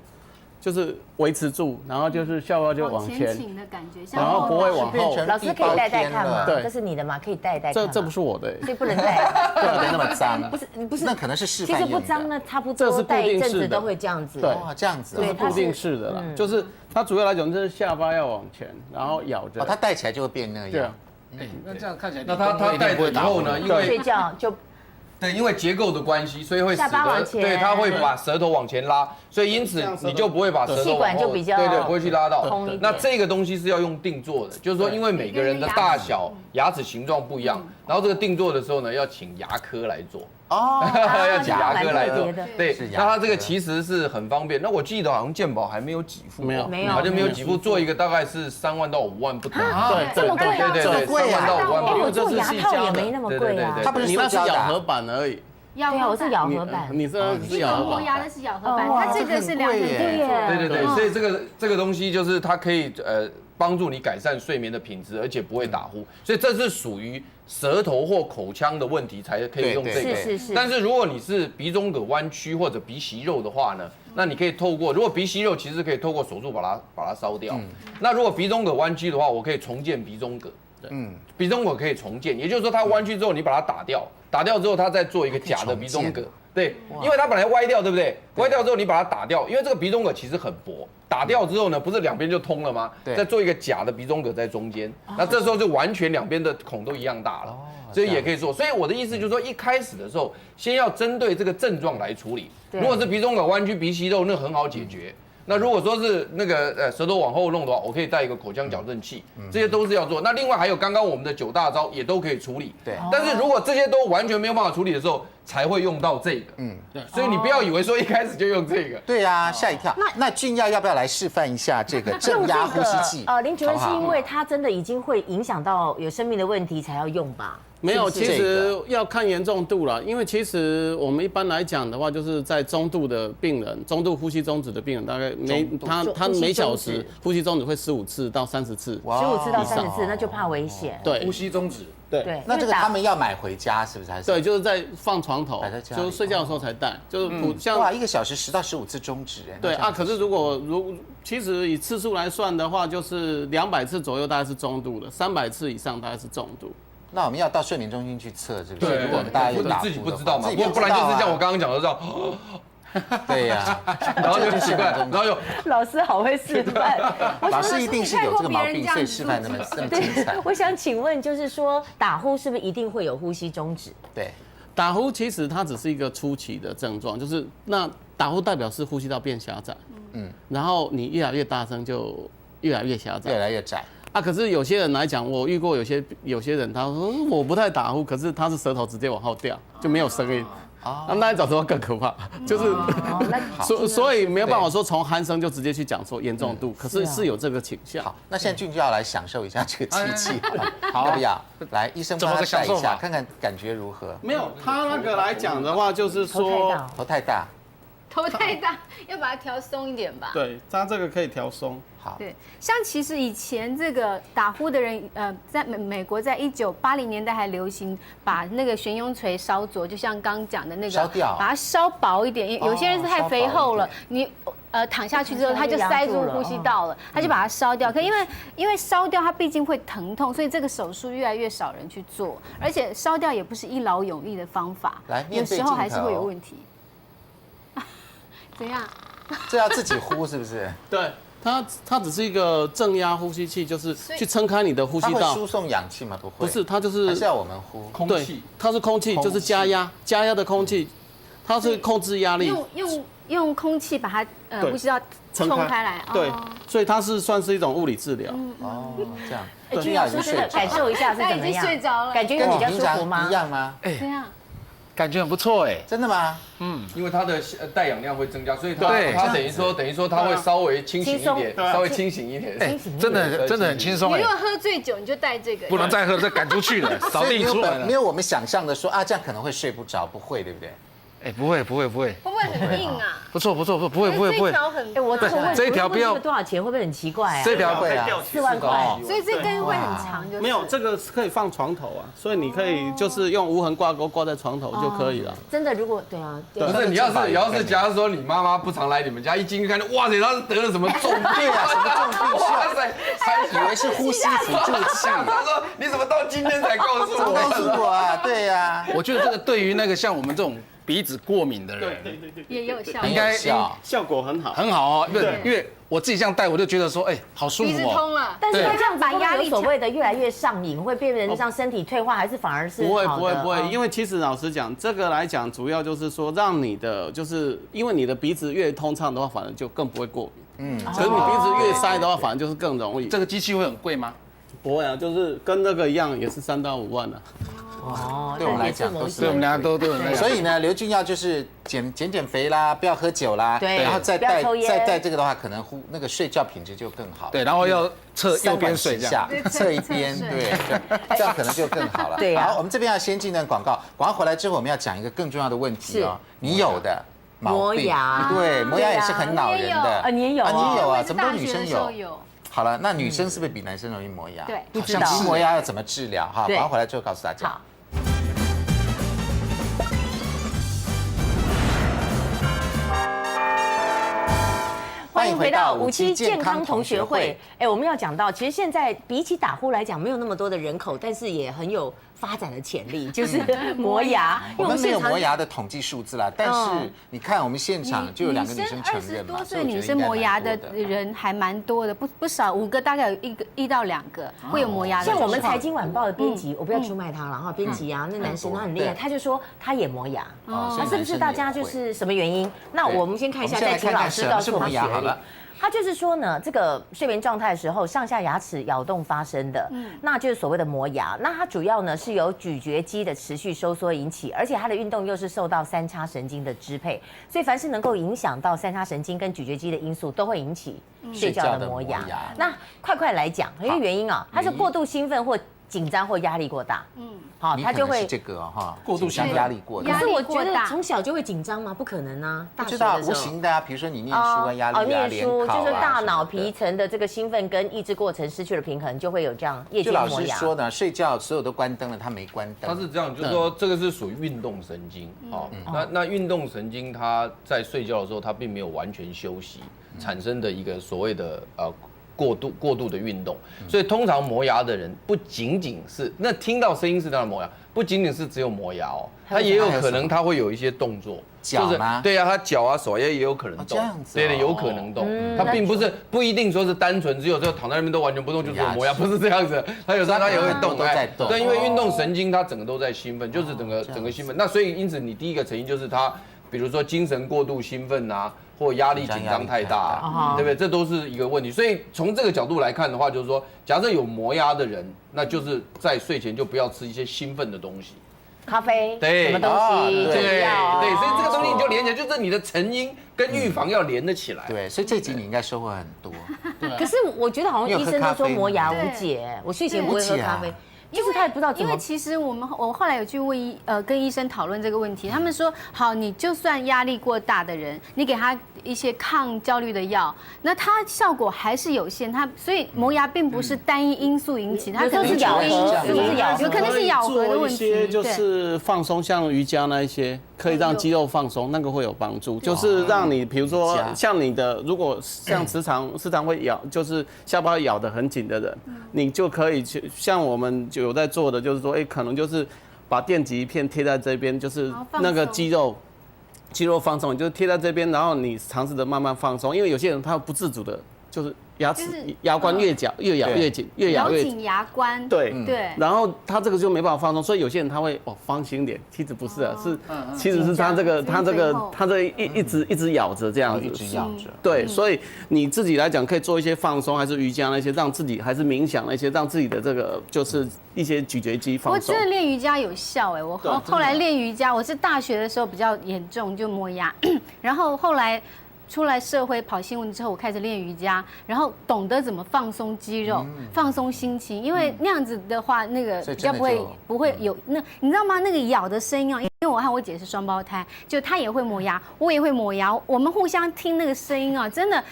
就是维持住，然后就是下巴就往前倾的感觉，然后不会往后。老师可以戴戴看吗？对，这是你的吗？可以戴戴看吗。这不是我的，所以不能戴，不能那么脏。不是，那可能是示范用的。其实不脏，那差不这是固多戴一定式的阵子都会这样子。对，这样子。对，固定式的啦，就是它主要来讲就是下巴要往前，然后咬着。它戴起来就会变那样。哎，那这样看起来，那他戴着以后呢，因为睡觉就。对，因为结构的关系，所以会使得对，它会把舌头往前拉，所以因此你就不会把舌头气管就比较对，不会去拉到。通。那这个东西是要用定做的，就是说因为每个人的大小、牙齿形状不一样，然后这个定做的时候呢，要请牙科来做。要请牙科来做。对，那它这个其实是很方便。那我记得好像健保还没有给付，没有，好像没有给付，做一个大概是3万到5万不等。对，这么贵？对，3万到5万不等。我做牙套也没那么贵啊。它不是你那是咬合板而已。对啊，我是咬合板。你这是咬合板。磨牙的是咬合板，它这个是两层对对，所以这个东西就是它可以帮助你改善睡眠的品质，而且不会打呼，所以这是属于舌头或口腔的问题才可以用这个。是。但是如果你是鼻中隔弯曲或者鼻息肉的话呢，那你可以透过，如果鼻息肉其实可以透过手术把它烧掉。那如果鼻中隔弯曲的话，我可以重建鼻中隔。鼻中隔可以重建，也就是说它弯曲之后你把它打掉，打掉之后它再做一个假的鼻中隔。对，因为它本来歪掉，对不对？歪掉之后你把它打掉，因为这个鼻中隔其实很薄，打掉之后呢，不是两边就通了吗？再做一个假的鼻中隔在中间，那这时候就完全两边的孔都一样大了，所以也可以做。所以我的意思就是说，一开始的时候先要针对这个症状来处理。如果是鼻中隔弯曲、鼻息肉，那很好解决。那如果说是那个舌头往后弄的话，我可以带一个口腔矫正器，这些都是要做。那另外还有刚刚我们的9大招也都可以处理。对。但是如果这些都完全没有办法处理的时候，才会用到这个。对。所以你不要以为说一开始就用这个。对啊，吓一跳。那俊耀要不要来示范一下这个正压呼吸器？林主任是因为它真的已经会影响到有生命的问题才要用吧？没有，其实要看严重度了。因为其实我们一般来讲的话，就是在中度的病人，中度呼吸中止的病人，大概他每小时呼吸中止会15次到30次，15次到30次，那就怕危险。对，呼吸中止。对，那这个他们要买回家是不是？还是对，就是在放床头，就是睡觉的时候才戴，就是像哇，1个小时10到15次中止，哎。对啊，可是其实以次数来算的话，就是200次左右大概是中度的，300次以上大概是重度。那我们要到睡眠中心去测，是不是？对，如果我们大家有打呼，自己不知道嘛，不然就是像我刚刚讲的这样。对呀，然后就奇怪，然后又老师好会示范，老师一定是有这个毛病，所以示范那么精彩。我想请问，就是说打呼是不是一定会有呼吸中止？对，打呼其实它只是一个初期的症状，就是那打呼代表是呼吸道变狭窄，然后你越来越大声就越来越狭窄，越来越窄。啊，可是有些人来讲，我遇过有些人，他说我不太打呼，可是他是舌头直接往后掉，就没有声音。那一种时候更可怕，就是所以没有办法说从鼾声就直接去讲说严重度，可是是有这个倾向。好，那现在俊就要来享受一下这个机器，要不要？来，医生帮他戴一下，看看感觉如何？没有，他那个来讲的话，就是说头太大，要把它调松一点吧。对，他这个可以调松。好，对，像其实以前这个打呼的人，在美国在1980年代还流行把那个悬雍垂烧灼，就像刚刚讲的那个，烧掉，把它烧薄一点。有些人是太肥厚了，你躺下去之后，它就塞住呼吸道了，他就把它烧掉。可因为烧掉它毕竟会疼痛，所以这个手术越来越少人去做，而且烧掉也不是一劳永逸的方法，有时候还是会有问题。怎样？这要自己呼是不是？对。它只是一个正压呼吸器，就是去撑开你的呼吸道。它会输送氧气吗？不会。不是，它就是还是要我们呼空气。它是空气，就是加压的空气，它是控制压力。用空气把它呼吸道冲开来。对，所以它是算是一种物理治疗。哦，这样。俊耀是真的感受一下是怎么样？已经睡着了，感觉有比较舒服吗？一样吗？这样。感觉很不错哎，真的吗？因为它的带氧量会增加，所以它等于说它会稍微清醒一点，稍微清醒一点。哎，真的很轻松哎。你如果喝醉酒，你就带这个。不能再喝，再赶出去了，扫地出来了。没有我们想象的说啊，这样可能会睡不着，不会，对不对？哎，不会。会不会很硬啊。不错，不会。这条很，我这个问这一条不要多少钱，会不会很奇怪啊？这条会啊4万块，所以这根会很长，就是没有这个可以放床头啊，所以你可以就是用无痕挂钩挂在床头就可以了。真的，如果对啊，不是你要是假如说你妈妈不常来你们家，一进去看，哇塞，她是得了什么重病啊？什么重病？哇塞，还以为是呼吸辅助器。他说你怎么到今天才告诉我？告诉我啊，对呀。我觉得这个对于那个像我们这种鼻子过敏的人，也有效，应该效果很好，很好哦。因为我自己这样戴，我就觉得说，哎，好舒服鼻子通了。但是这样把压力所谓的越来越上瘾，会变成让身体退化，还是反而是不会，因为其实老实讲，这个来讲主要就是说让你的就是因为你的鼻子越通畅的话，反而就更不会过敏。可是你鼻子越塞的话，反而就是更容易。这个机器会很贵吗？不会啊，就是跟那个一样，也是3到5万的。对我们来讲都是，对我们俩都有那个。所以呢，刘俊耀就是减肥啦，不要喝酒啦，对，然后再戴这个的话，可能那个睡觉品质就更好。对，然后要侧右边睡这样，侧一边，对，这样可能就更好了。对啊。好，我们这边要先进段广告，广告回来之后，我们要讲一个更重要的问题哦，你有的磨牙，对，磨牙也是很恼人的。你也有啊？你有啊？怎么都女生有？好了，那女生是不是比男生容易磨牙？对，不知道磨牙要怎么治疗？哈，广告回来之后告诉大家。好。欢迎回到57健康同学会。我们要讲到，其实现在比起打呼来讲，没有那么多的人口，但是也很有发展的潜力，就是磨牙。我们没有磨牙的统计数字啦，但是你看我们现场就有2个女生承认嘛，20多岁女生磨牙的人还蛮多的，不少，5个大概有1到2个会有磨牙的。像我们财经晚报的编辑，我不要出卖他了哈，编辑啊，那男生他很厉害，他就说他也磨牙，那是不是大家就是什么原因？那我们先看一下，再请老师告诉我们学历。他就是说呢，这个睡眠状态的时候，上下牙齿咬动发生的，那就是所谓的磨牙。那它主要呢是由咀嚼肌的持续收缩引起，而且它的运动又是受到3叉神经的支配，所以凡是能够影响到3叉神经跟咀嚼肌的因素，都会引起睡觉的磨牙。那快来讲，因为原因啊，它是过度兴奋或紧张或压力过大，好，他就会这个哈，过度性压力过大。可是我觉得从小就会紧张吗？不可能啊，不知道无形的啊，比如说你念书啊，压力啊，念书就是大脑皮层的这个兴奋跟抑制过程失去了平衡，就会有这样夜间磨牙。就老师说呢，睡觉所有都关灯了，他没关灯。他是这样，就是说这个是属于运动神经哦。那运动神经它在睡觉的时候，它并没有完全休息，产生的一个所谓的过度的运动，所以通常磨牙的人不仅仅是那听到声音是当然磨牙，不仅仅是只有磨牙哦，他也有可能他会有一些动作，脚吗？对啊，他脚啊手也有可能动，对，有可能动，他并不一定说是单纯只有躺在那边都完全不动就是磨牙，不是这样子，他有时候他也会动，对，因为运动神经它整个都在兴奋，就是整个兴奋，那所以因此你第一个成因就是他，比如说精神过度兴奋啊。或压力紧张太大，对不对？这都是一个问题。所以从这个角度来看的话，就是说，假设有磨牙的人，那就是在睡前就不要吃一些兴奋的东西，咖啡，对，什么东西，对，所以这个东西你就连起来，就是你的成因跟预防要连得起来。对，所以这集你应该收获很多。可是我觉得好像医生都说磨牙无解，我睡前不会喝咖啡。就是他也不知道怎么，因为其实我后来有去问跟医生讨论这个问题，他们说好，你就算压力过大的人，你给他一些抗焦虑的药，那它效果还是有限。所以磨牙并不是单一因素引起，它可能是咬合，有可能是咬合的问题。做一些就是放松，像瑜伽那一些，可以让肌肉放松，那个会有帮助。就是让你比如说像你的，如果像时常会咬，就是下巴咬得很紧的人，你就可以去像我们有在做的，就是说，可能就是把电极片贴在这边，就是那个肌肉放松，你就贴在这边，然后你尝试着慢慢放松，因为有些人他不自主的，就是牙关越咬越紧，咬紧牙关，对，然后他这个就没办法放松，所以有些人他会方形脸，其实不是啊，其实是他这一直咬着这样子，一直咬着，对，所以你自己来讲可以做一些放松，还是瑜伽那些，让自己还是冥想那些，让自己的这个就是一些咀嚼肌放松。我真的练瑜伽有效我后来练瑜伽，我是大学的时候比较严重就磨牙，然后后来。出来社会跑新闻之后，我开始练瑜伽，然后懂得怎么放松肌肉、放松心情，因为那样子的话，那个比较不会有那，你知道吗？那个咬的声音哦，因为因为我和我姐是双胞胎，就她也会磨牙，我也会磨牙，我们互相听那个声音啊，真的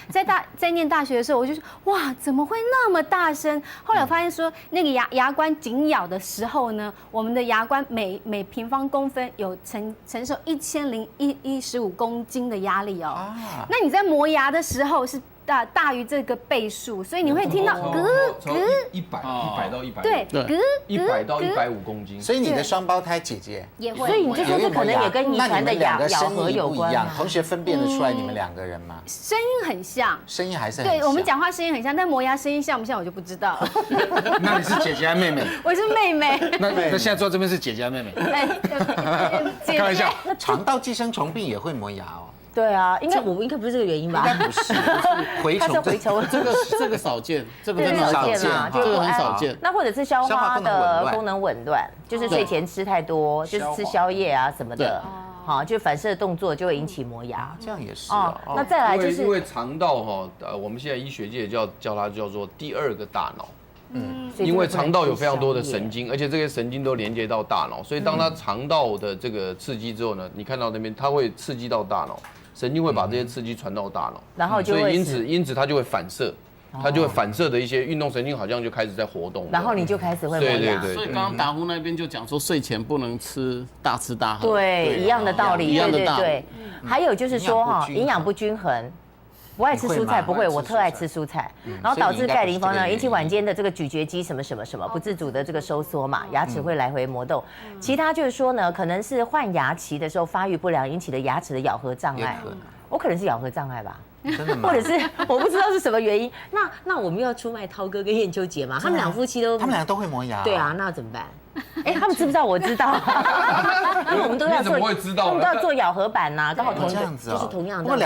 在念大学的时候，我就说哇，怎么会那么大声？后来我发现说，那个牙关紧咬的时候呢，我们的牙关每平方公分有承受1015公斤的压力哦。那你在磨牙的时候是大于这个倍数，所以你会听到咯100到150，对，100到150公斤。所以你的双胞胎姐姐也会，所以你就说这可能也跟遗那你传的们两个咬声音合有关不一样，啊。同学分辨得出来你们两个人吗？声音很像。声音还是很像。对我们讲话声音很像，但磨牙声音像不像我就不知道。那你是姐姐还是妹妹？我是妹妹。那现在坐这边是姐姐还是妹妹？姐姐开玩笑。那肠道寄生虫病也会磨牙哦？对啊，应该不是这个原因吧？应该不是，蛔它是虫。蛔虫，这个少见，这个对真的少见见啦，这个很少见。那或者是消化的功能紊乱，就是睡前吃太多，就是吃宵夜啊什么的，好，就反射动作就会引起磨牙。这样也是哦。那再来就是因为肠道哈，我们现在医学界叫它叫做第二个大脑。因为肠道有非常多的神经，而且这些神经都连接到大脑，所以当它肠道的这个刺激之后呢，你看到那边它会刺激到大脑，神经会把这些刺激传到大脑，然后就所以会死因此它就会反射，它就会反射的一些运动神经好像就开始在活动，然后你就开始会磨牙。对所以刚刚达夫那边就讲说，睡前不能大吃大喝。对，一样的道理，一样的道理。对。还有就是说哈，营养不均衡。不爱吃蔬菜不会，我特爱吃蔬菜，然后导致钙磷肪呢引起晚间的这个咀嚼肌什么不自主的这个收缩嘛，牙齿会来回磨动。其他就是说呢，可能是换牙期的时候发育不良引起的牙齿的咬合障碍，我可能是咬合障碍吧。真的吗？或者是我不知道是什么原因。那我们又要出卖涛哥跟燕秋姐嘛？他们两夫妻他们俩都会磨牙。对啊，那怎么办？哎，他们知不知道？我知道，因为我们都要做，怎么会知道？我们都要做咬合板呐，刚好同样子就是同样的。不过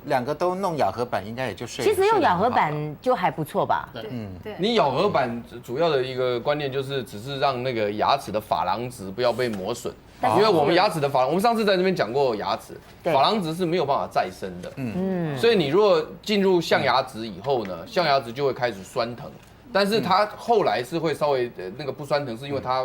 两个都弄咬合板，应该也就睡。其实用咬合板就还不错吧？对。你咬合板主要的一个观念就是，只是让那个牙齿的珐琅质不要被磨损。因为我们牙齿的我们上次在这边讲过牙齿，珐琅质是没有办法再生的。所以你如果进入象牙质以后呢，象牙质就会开始酸疼。但是它后来是会稍微那个不酸疼，是因为它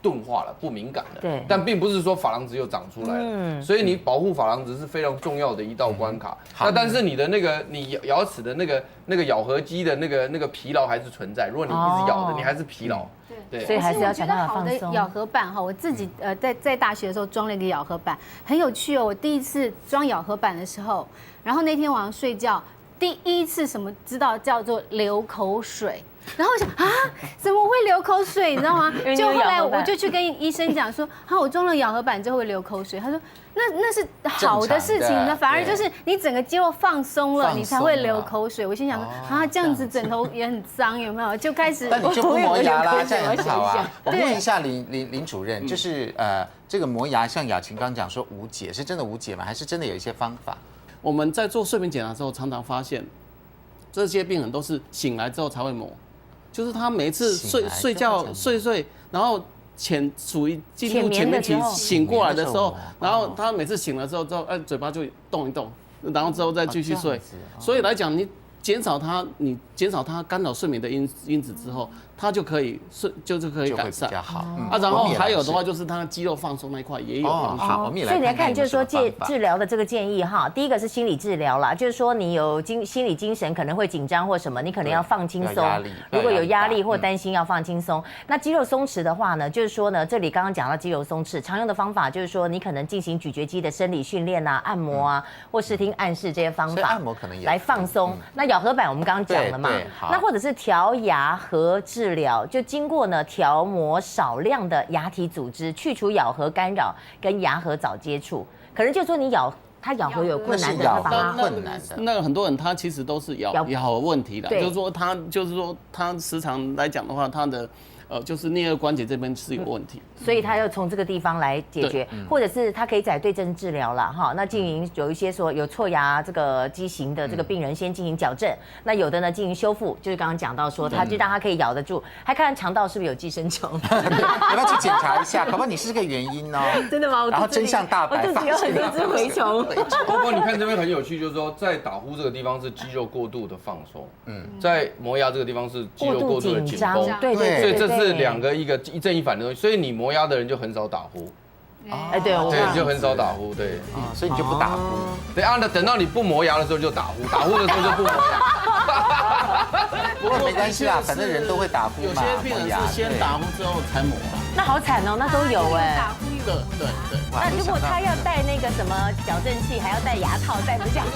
钝化了，不敏感了。对。但并不是说珐琅质又长出来了。所以你保护珐琅质是非常重要的一道关卡。那但是你的你牙齿的那个咬合肌的那个疲劳还是存在。如果你一直咬的，你还是疲劳。对。所以还是要想办法放松。好的咬合板哈，我自己在大学的时候装了一个咬合板，很有趣哦。我第一次装咬合板的时候，然后那天晚上睡觉，第一次知道叫做流口水。然后我想啊，怎么会流口水？你知道吗？就后来我就去跟医生讲说，我装了咬合板之后会流口水。他说，那是好的事情，那反而就是你整个肌肉放松了，你才会流口水。我心想说，这样子枕头也很脏，有没有？就开始。那你就不磨牙啦，这样很好啊。我问一下林主任，就是这个磨牙，像雅琴刚讲说无解，是真的无解吗？还是真的有一些方法？我们在做睡眠检查的时候，常常发现这些病人都是醒来之后才会磨。就是他每一次睡觉睡，然后属于进入浅眠期醒过来的时候，然后他每次醒了之后，嘴巴就动一动，然后之后再继续睡。所以来讲，你减少它干扰睡眠的因子之后，它就可以改善。比较好。然后还有的话就是它肌肉放松那一块也有帮助。好，我们也来。所以你来看，就是说治疗的这个建议哈，第一个是心理治疗啦，就是说你有心理精神可能会紧张或什么，你可能要放轻松。如果有压力或担心，要放轻松。那肌肉松弛的话呢，就是说呢，这里刚刚讲到肌肉松弛，常用的方法就是说，你可能进行咀嚼肌的生理训练啊、按摩啊，或视听暗示这些方法，按摩可能也来放松。那咬合板我们刚刚讲了嘛，那或者是调牙颌治疗，就经过呢调磨少量的牙体组织，去除咬合干扰，跟牙颌早接触。可能就说你咬合有困难的，那个很多人他其实都是咬合问题的，就是说他时常来讲的话，他的就是颞颌关节这边是有问题，所以他要从这个地方来解决，或者是他可以采对症治疗了哈。那进行有一些说有错牙这个畸形的这个病人先进行矫正，那有的呢进行修复，就是刚刚讲到说，他就让他可以咬得住，还看肠道是不是有寄生虫，要不要去检查一下？搞不好你是这个原因哦。真的吗？然后真相大白，我自己有很多只蛔虫。不过你看这边很有趣，就是说在打呼这个地方是肌肉过度的放松，在磨牙这个地方是肌肉过度的紧绷，对，所以这是两个一正一反的东西，所以你磨牙的人就很少打呼，对，对，就很少打呼，对，所以你就不打呼。对啊，那等到你不磨牙的时候就打呼，打呼的时候就不磨牙。不过没关系啦，反正人都会打呼嘛。有些病人是先打呼之后才磨啊。那好惨哦，那都有哎。对。那如果他要戴那个什么矫正器，还要戴牙套，戴不下去。